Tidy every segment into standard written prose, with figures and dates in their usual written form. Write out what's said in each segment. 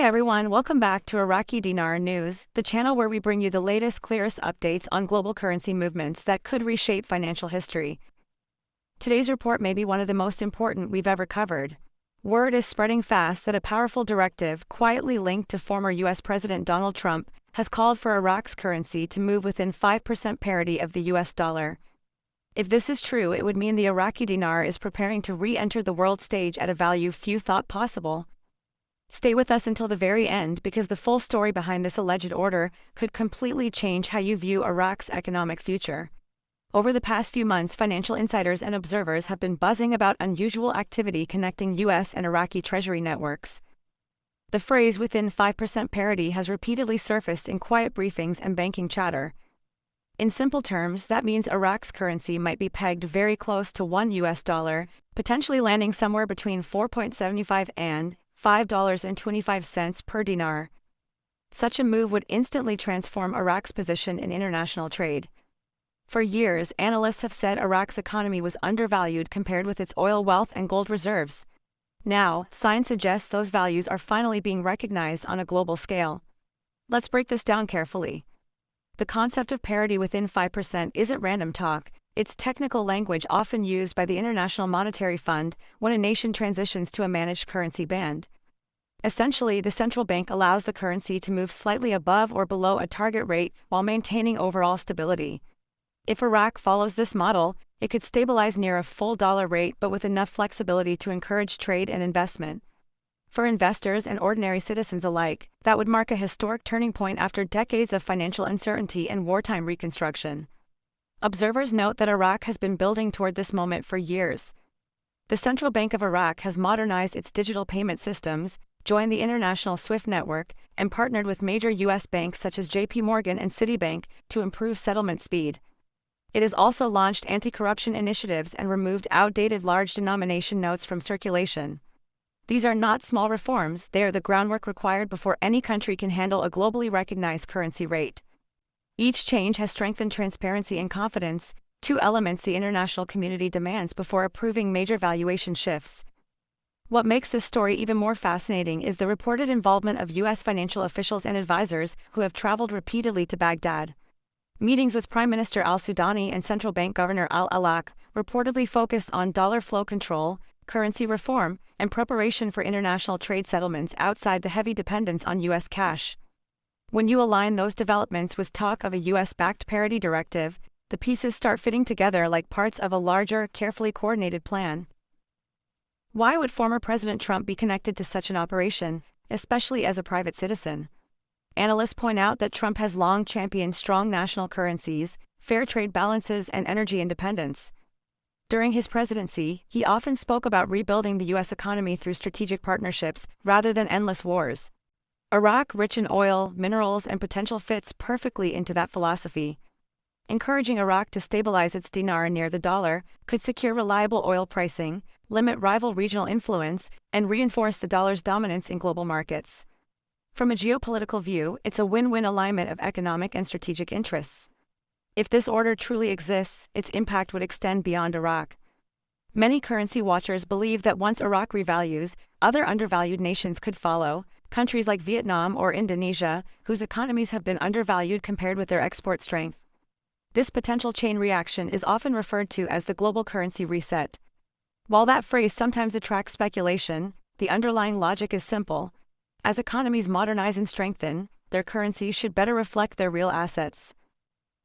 everyone, welcome back to Iraqi Dinar News, the channel where we bring you the latest, clearest updates on global currency movements that could reshape financial history. Today's report may be one of the most important we've ever covered. Word is spreading fast that a powerful directive, quietly linked to former U.S. President Donald Trump, has called for Iraq's currency to move within 5% parity of the U.S. dollar. If this is true, it would mean the Iraqi dinar is preparing to re-enter the world stage at a value few thought possible. Stay with us until the very end because the full story behind this alleged order could completely change how you view Iraq's economic future. Over the past few months, financial insiders and observers have been buzzing about unusual activity connecting U.S. and Iraqi treasury networks. The phrase within 5% parity has repeatedly surfaced in quiet briefings and banking chatter. In simple terms, that means Iraq's currency might be pegged very close to $1 US, potentially landing somewhere between 4.75 and $5.25 per dinar. Such a move would instantly transform Iraq's position in international trade. For years, analysts have said Iraq's economy was undervalued compared with its oil wealth and gold reserves. Now, signs suggest those values are finally being recognized on a global scale. Let's break this down carefully. The concept of parity within 5% isn't random talk. It's technical language often used by the International Monetary Fund when a nation transitions to a managed currency band. Essentially, the central bank allows the currency to move slightly above or below a target rate while maintaining overall stability. If Iraq follows this model, it could stabilize near a full dollar rate but with enough flexibility to encourage trade and investment. For investors and ordinary citizens alike, that would mark a historic turning point after decades of financial uncertainty and wartime reconstruction. Observers note that Iraq has been building toward this moment for years. The Central Bank of Iraq has modernized its digital payment systems, joined the international SWIFT network, and partnered with major U.S. banks such as J.P. Morgan and Citibank to improve settlement speed. It has also launched anti-corruption initiatives and removed outdated large denomination notes from circulation. These are not small reforms, they are the groundwork required before any country can handle a globally recognized currency rate. Each change has strengthened transparency and confidence, two elements the international community demands before approving major valuation shifts. What makes this story even more fascinating is the reported involvement of U.S. financial officials and advisors who have traveled repeatedly to Baghdad. Meetings with Prime Minister al-Sudani and Central Bank Governor al-Alaq reportedly focused on dollar flow control, currency reform, and preparation for international trade settlements outside the heavy dependence on U.S. cash. When you align those developments with talk of a U.S.-backed parity directive, the pieces start fitting together like parts of a larger, carefully coordinated plan. Why would former President Trump be connected to such an operation, especially as a private citizen? Analysts point out that Trump has long championed strong national currencies, fair trade balances, and energy independence. During his presidency, he often spoke about rebuilding the U.S. economy through strategic partnerships rather than endless wars. Iraq, rich in oil, minerals, and potential, fits perfectly into that philosophy. Encouraging Iraq to stabilize its dinar near the dollar could secure reliable oil pricing, limit rival regional influence, and reinforce the dollar's dominance in global markets. From a geopolitical view, it's a win-win alignment of economic and strategic interests. If this order truly exists, its impact would extend beyond Iraq. Many currency watchers believe that once Iraq revalues, other undervalued nations could follow. Countries like Vietnam or Indonesia, whose economies have been undervalued compared with their export strength. This potential chain reaction is often referred to as the global currency reset. While that phrase sometimes attracts speculation, the underlying logic is simple. As economies modernize and strengthen, their currencies should better reflect their real assets.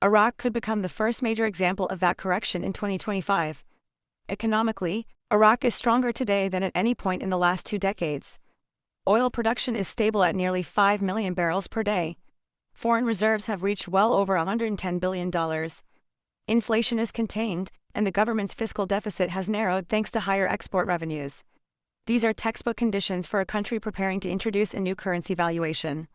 Iraq could become the first major example of that correction in 2025. Economically, Iraq is stronger today than at any point in the last 2 decades. Oil production is stable at nearly 5 million barrels per day. Foreign reserves have reached well over $110 billion. Inflation is contained, and the government's fiscal deficit has narrowed thanks to higher export revenues. These are textbook conditions for a country preparing to introduce a new currency valuation.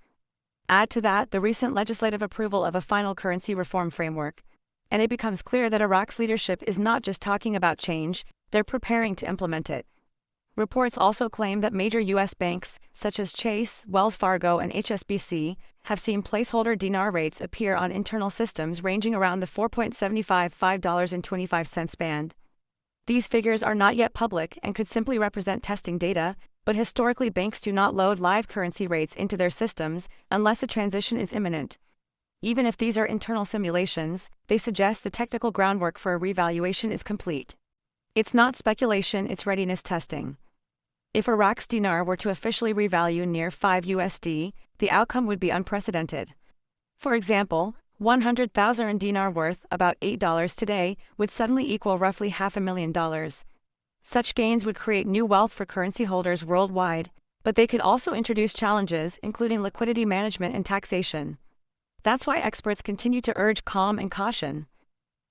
Add to that the recent legislative approval of a final currency reform framework, and it becomes clear that Iraq's leadership is not just talking about change, they're preparing to implement it. Reports also claim that major U.S. banks, such as Chase, Wells Fargo, and HSBC, have seen placeholder dinar rates appear on internal systems ranging around the $4.75–$5.25 band. These figures are not yet public and could simply represent testing data, But historically, banks do not load live currency rates into their systems unless a transition is imminent. Even if these are internal simulations, they suggest the technical groundwork for a revaluation is complete. It's not speculation, it's readiness testing. If Iraq's dinar were to officially revalue near 5 USD, the outcome would be unprecedented. For example, 100,000 dinar worth, about $8 today, would suddenly equal roughly $500,000. Such gains would create new wealth for currency holders worldwide, but they could also introduce challenges, including liquidity management and taxation. That's why experts continue to urge calm and caution.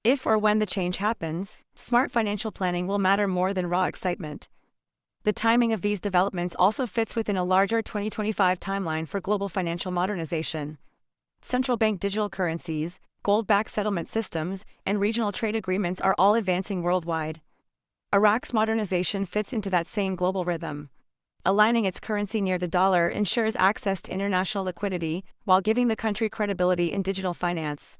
If or when the change happens, smart financial planning will matter more than raw excitement. The timing of these developments also fits within a larger 2025 timeline for global financial modernization. Central bank digital currencies, gold-backed settlement systems, and regional trade agreements are all advancing worldwide. Iraq's modernization fits into that same global rhythm. Aligning its currency near the dollar ensures access to international liquidity while giving the country credibility in digital finance.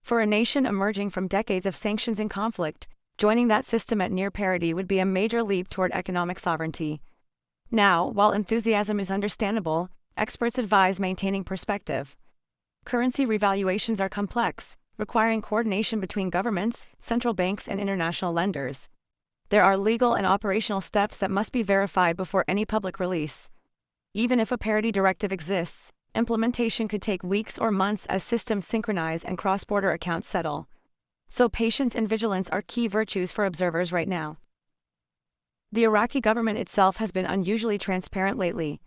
For a nation emerging from decades of sanctions and conflict, joining that system at near parity would be a major leap toward economic sovereignty. Now, while enthusiasm is understandable, experts advise maintaining perspective. Currency revaluations are complex, requiring coordination between governments, central banks, and international lenders. There are legal and operational steps that must be verified before any public release. Even if a parity directive exists, implementation could take weeks or months as systems synchronize and cross-border accounts settle. So patience and vigilance are key virtues for observers right now. The Iraqi government itself has been unusually transparent lately.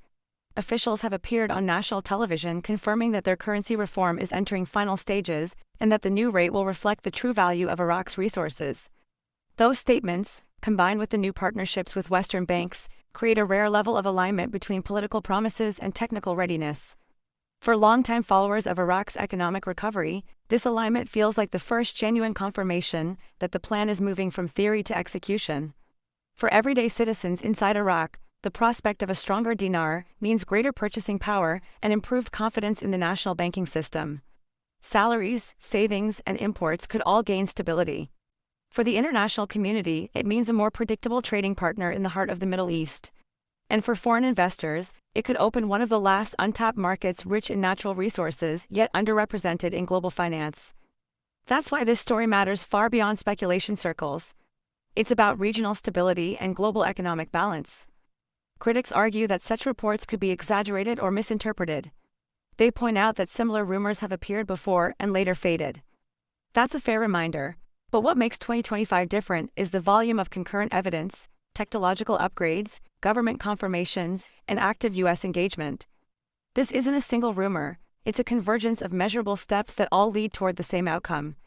Officials have appeared on national television confirming that their currency reform is entering final stages and that the new rate will reflect the true value of Iraq's resources. Those statements, combined with the new partnerships with Western banks, create a rare level of alignment between political promises and technical readiness. For longtime followers of Iraq's economic recovery, this alignment feels like the first genuine confirmation that the plan is moving from theory to execution. For everyday citizens inside Iraq, the prospect of a stronger dinar means greater purchasing power and improved confidence in the national banking system. Salaries, savings, and imports could all gain stability. For the international community, it means a more predictable trading partner in the heart of the Middle East. And for foreign investors, it could open one of the last untapped markets rich in natural resources yet underrepresented in global finance. That's why this story matters far beyond speculation circles. It's about regional stability and global economic balance. Critics argue that such reports could be exaggerated or misinterpreted. They point out that similar rumors have appeared before and later faded. That's a fair reminder. But what makes 2025 different is the volume of concurrent evidence, technological upgrades, government confirmations, and active U.S. engagement. This isn't a single rumor, it's a convergence of measurable steps that all lead toward the same outcome.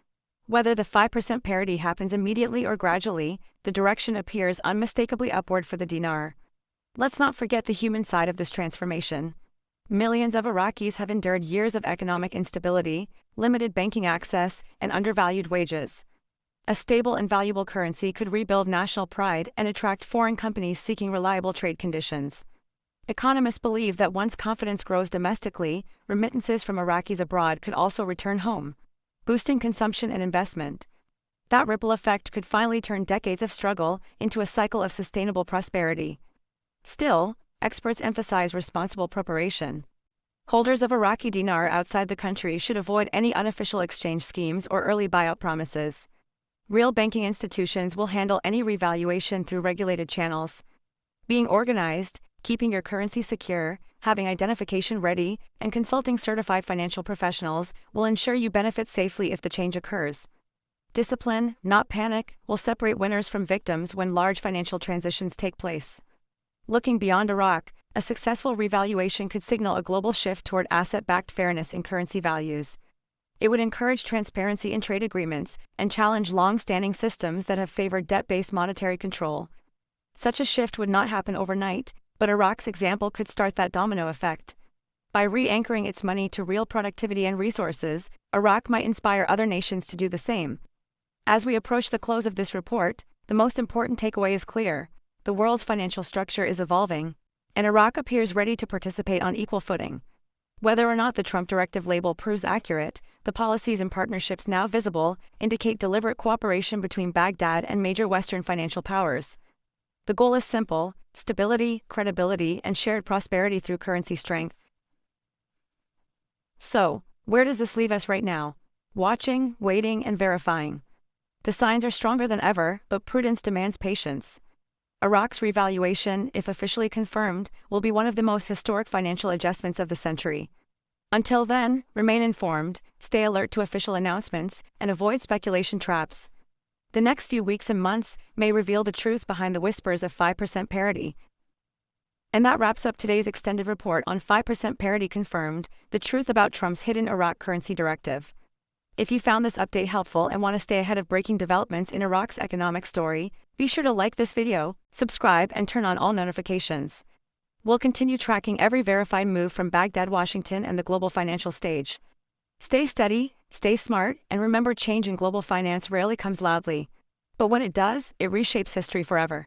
Whether the 5% parity happens immediately or gradually, the direction appears unmistakably upward for the dinar. Let's not forget the human side of this transformation. Millions of Iraqis have endured years of economic instability, limited banking access, and undervalued wages. A stable and valuable currency could rebuild national pride and attract foreign companies seeking reliable trade conditions. Economists believe that once confidence grows domestically, remittances from Iraqis abroad could also return home, boosting consumption and investment. That ripple effect could finally turn decades of struggle into a cycle of sustainable prosperity. Still, experts emphasize responsible preparation. Holders of Iraqi dinar outside the country should avoid any unofficial exchange schemes or early buyout promises. Real banking institutions will handle any revaluation through regulated channels. Being organized, keeping your currency secure, having identification ready, and consulting certified financial professionals will ensure you benefit safely if the change occurs. Discipline, not panic, will separate winners from victims when large financial transitions take place. Looking beyond Iraq, a successful revaluation could signal a global shift toward asset-backed fairness in currency values. It would encourage transparency in trade agreements and challenge long-standing systems that have favored debt-based monetary control. Such a shift would not happen overnight, but Iraq's example could start that domino effect. By re-anchoring its money to real productivity and resources, Iraq might inspire other nations to do the same. As we approach the close of this report, the most important takeaway is clear: the world's financial structure is evolving, and Iraq appears ready to participate on equal footing. Whether or not the Trump directive label proves accurate, the policies and partnerships now visible indicate deliberate cooperation between Baghdad and major Western financial powers. The goal is simple: stability, credibility, and shared prosperity through currency strength. So, where does this leave us right now? Watching, waiting, and verifying. The signs are stronger than ever, but prudence demands patience. Iraq's revaluation, if officially confirmed, will be one of the most historic financial adjustments of the century. Until then, remain informed, stay alert to official announcements, and avoid speculation traps. The next few weeks and months may reveal the truth behind the whispers of 5% parity. And that wraps up today's extended report on 5% parity confirmed, the truth about Trump's hidden Iraq currency directive. If you found this update helpful and want to stay ahead of breaking developments in Iraq's economic story, be sure to like this video, subscribe, and turn on all notifications. We'll continue tracking every verified move from Baghdad, Washington, and the global financial stage. Stay steady, stay smart, and remember, change in global finance rarely comes loudly. But when it does, it reshapes history forever.